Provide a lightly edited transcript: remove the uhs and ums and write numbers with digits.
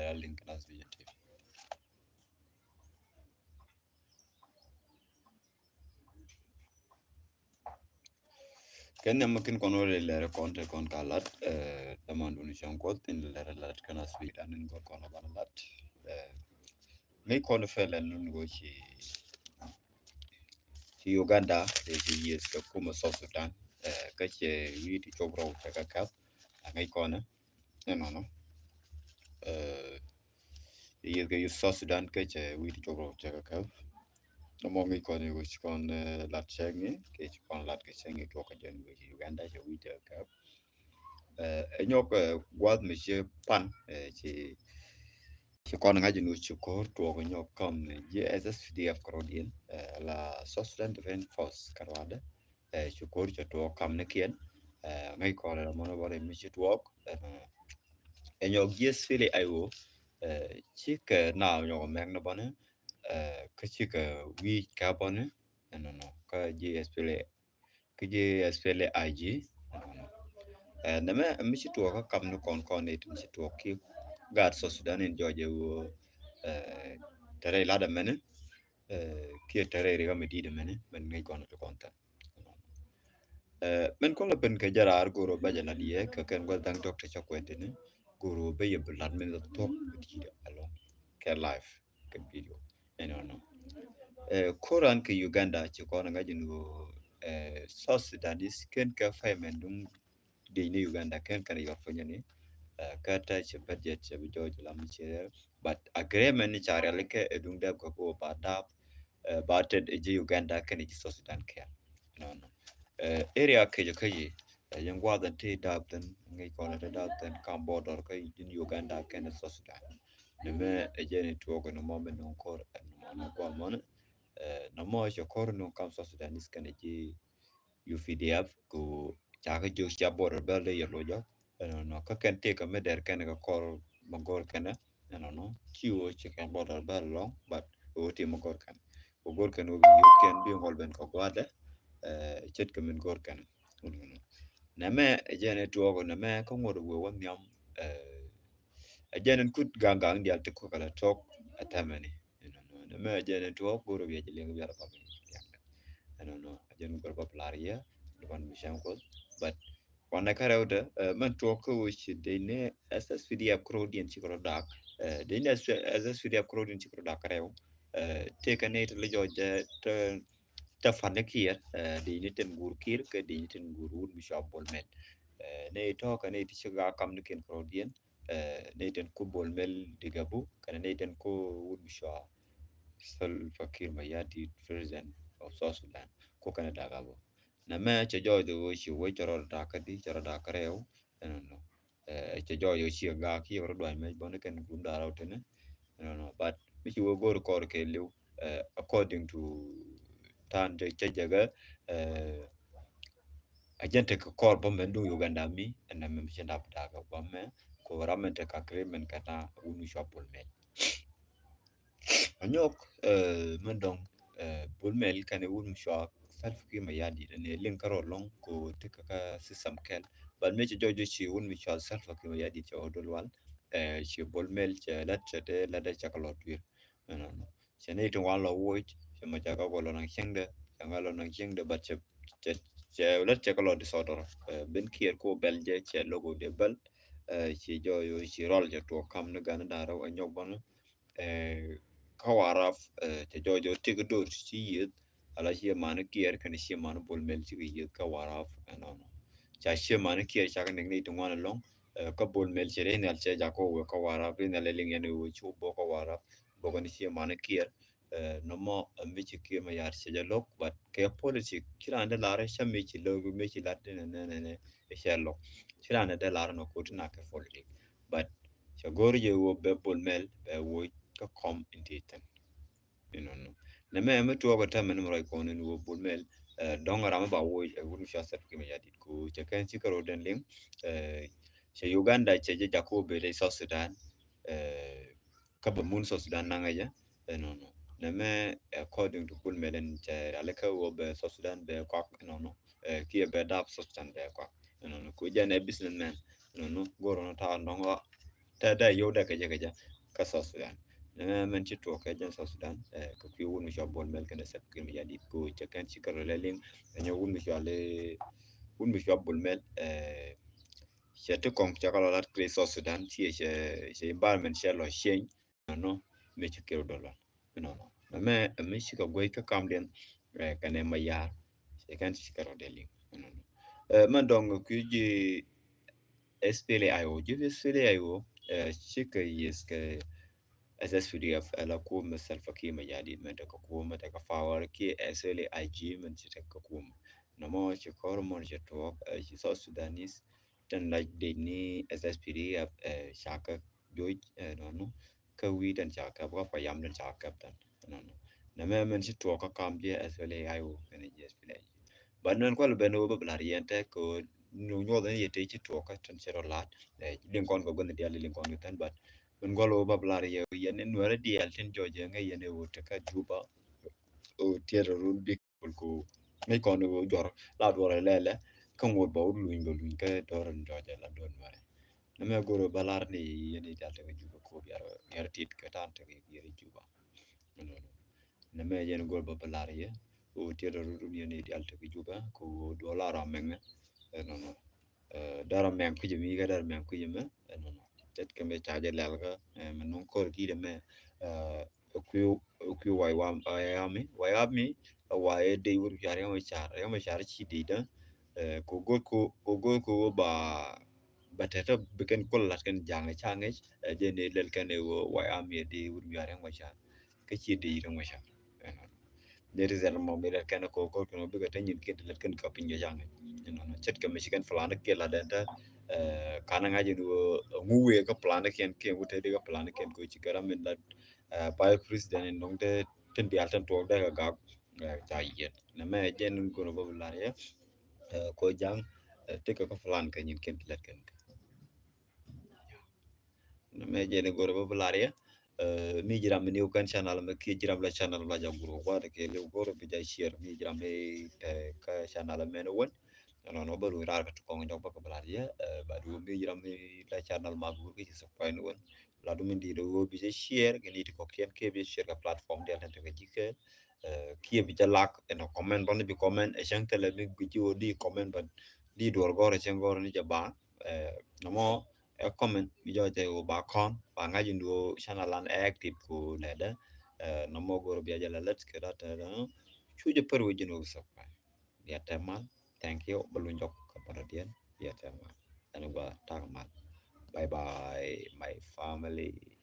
la link nas Vision TV. Kenya mungkin kono le konte kon kalat tamandu ni shankot in le lat kana Sweden in go kono banalat me kono fela nun go ci Uganda ci yes ka kuma South Sudan ka ce witi chobro ka kap ngai kono no yes ka South Sudan ka ce witi chobro ka kap no mo ngai kono go kon lat chengi ke kon lat ke chengi to ka jen go Uganda ce witi ka nyok gwad me che pan ci kon ngaji no ci ko to go nyok kam je SSDF Krodien la South Sudan Defense Force karwada ci ko to kam ne kien ngai ko la mo no bare mi ci to nyok yes fili ayo ci ke na nyok mek no bane ka ci ka wi ka bane no ka je SPL IG neme michi tuo ka kam no kon ne michi tuo ki gad so Sudan in Georgia wo tare la da mene ki tare ri ga medi de mene men ngai kon to konta men ko la ben ka jara ar goro ba jala die ka ken go dang doctor cha kwente ne goro be ye blood men to talk di de alo ke live ke video no koran ke Uganda ci ko nga jinu South Sudanese ken ka faymen dum de ni Uganda ken kan yor fanyani kata che budget che George la miche but agreement ni chare leke edung dab ko ba dab bated e Uganda ken ji South Sudan ke no area ke je ke yang wa dan te dab dan ngai ko la dab dan kam border ke in Uganda ken South Sudan ne me e je ni to ko no moment no ko no ko mon no mo je ko no kam South Sudan is ken ji UPDF ko chaga jo cha border belde yelo jo no ka ken te ka meder ken ka kor magor ken no kiwo che ken border bel long but o te magor ken o yo ken bi ngol ben ko gwade chet ka men gor ken na me jene tuogo na me ko ngoro wo won yam jenen kut gangang dial te ko kala tok atamani na me jene tuogo goro bi jele ngi yara pa no jen gor pa plaria duan mi ko but wana karauda man to ko which they ne SSPDF Crodian chikro dak they ne SSPDF Crodian chikro dak rew take a net le joje ta fanne kier de ni ten gur kir ke de ni ten gur un mi shabol men ne to ka ne ti chiga kam ne ken Crodian ne ten ko bol mel digabu kana ne ten ko un mi sha sal fakir mayati president of South Sudan ko kana dagabo na me che jojo shi wo choro da ka di choro da ka rew no che jojo shi ga ki ro do me bon ken gun da raw tene no but mi wo gor kor ke lew according to tan je che jaga agente ko kor bo men du Uganda mi na me che da ga bo me ko ramente ka agreement kana unu shopol me anyok mendong bulmel kan unu shop self ki ma yadi ne link ro long ko tika ka system ken bal me jojo chi un mi shop self ki ma yadi che odolwal chi bulmel che lat che de la de chakalot wir no che ne to wala wo che ma ja ka ko lo nang chengde ngalo nang chengde ba che lat chakalot sodor ben kier ko belje che logo de bal chi joyo chi rol je to kam ne gan da raw anyok bon kawaraf te jojo tig do ci yit ala ci man kier kan ci man bol mel ci yit kawaraf no cha ci man kier cha kan ni to wan long ka bol mel ci renal ci ja ko kawaraf ni le lingen wo ci bo kawaraf bo kan ci man kier no mo mi ci kier ma yar ci lok bat ke politique ci ran de la re chami ci lo mi ci lat ne e xello ci ran de la no ko tina ke politique but cha gor je wo be bol mel be wo ka kom intiten no na me to ko ta men mo ko ne wo bol mel don ra ba wo wonu sha sat ki me yadit ko che kan ci karo den ling che Uganda che je jakobe de South Sudan ka ba mun South Sudan na ngaja no na me according to bol melen che ale ka wo be South Sudan be ko no ki be da South Sudan be ko no ko je ne businessman no goro no ta no da yo da ka South Sudan men ci to ka jan South Sudan ka ku won mi bol mel kana sat ki mi jadi ko ci kan ci karo leling dañu won mi bol mel te kong cha kala lat kre South Sudan ci che environment che lo shen no me ci kero dollar no me ci ka goy ka kam den kane ma yar che kan ci karo leling man dong ku ji SPLAIO جيب SPLAIO شيكا يسكا أساس في ديف على كوم مثل فكي مجالي من تكوم تكفاور كي SPLAIG من تكوم نما شكور من جتوك شيسا سودانيس تن لاج ديني SSPD شاكا جوج نانو كوي تن شاكا بقى فيام تن شاكا تن نانو نما من شتوك كام جي SPLAIO من جي SPLAIG بعدين كل بنو ببلاريانته كو nyo da ye te chi to ka tan chero lat ling kon ko gon dia ling kon tan bat ben golo bablar ye yen en wara dia ten joje nga yen e wote ka juba o tiero run big ko ngai kon go jor la do lele kan wo ba luin ka doran joje la don wara na me goro balar ni yen e dal ta juba ko biar tit ka tan ta ye juba na me yen gol balar ye o tiero run yen e dal ta juba ko dolar ameng no no dara men ku jimi ga dara men ku jimi no no tet ke me chaje lalga men non ko ki de me ku wai ami wai de wur ya ma char chi de da ko ba batata biken kol lat ken jange change de ne lel ken wai ami de wur ya ma char ke chi de ma char there is an moment can a coco can be a ten kid that can copy young chet ka michigan flana ke la denta kana ngaji no nguwe ka plana ken ke wote de ka plana ken ko chikara min la by president en nong de ten bi altan to de ga ja yet na me jen ko no babula ye ko jang te ka flan ka nyin ken let ken na me jen ko babula ye mi jiram ni kan channel me ki jiram la channel la jaguru wa de ke le goro bi jay share mi jiram me ka channel me no won no baru rar ka ko ngjo ba ka bla ya ba du mi jiram me la channel ma gu ki so pa no won la du min di do bi jay share ke ni ko ken ke bi share ka platform de tan ke jike ki bi jalak no comment don bi comment e chang tele mi bi ji di comment ban di do goro chen goro ni jaba no mo comment mi jo te o ba kon ba nga jindu channel an active ko leda no mo goro bi ajala let's get that chu je per wajin so pa ya tema thank you balun jok ka paradien ya tema anu ba ta ma bye bye my family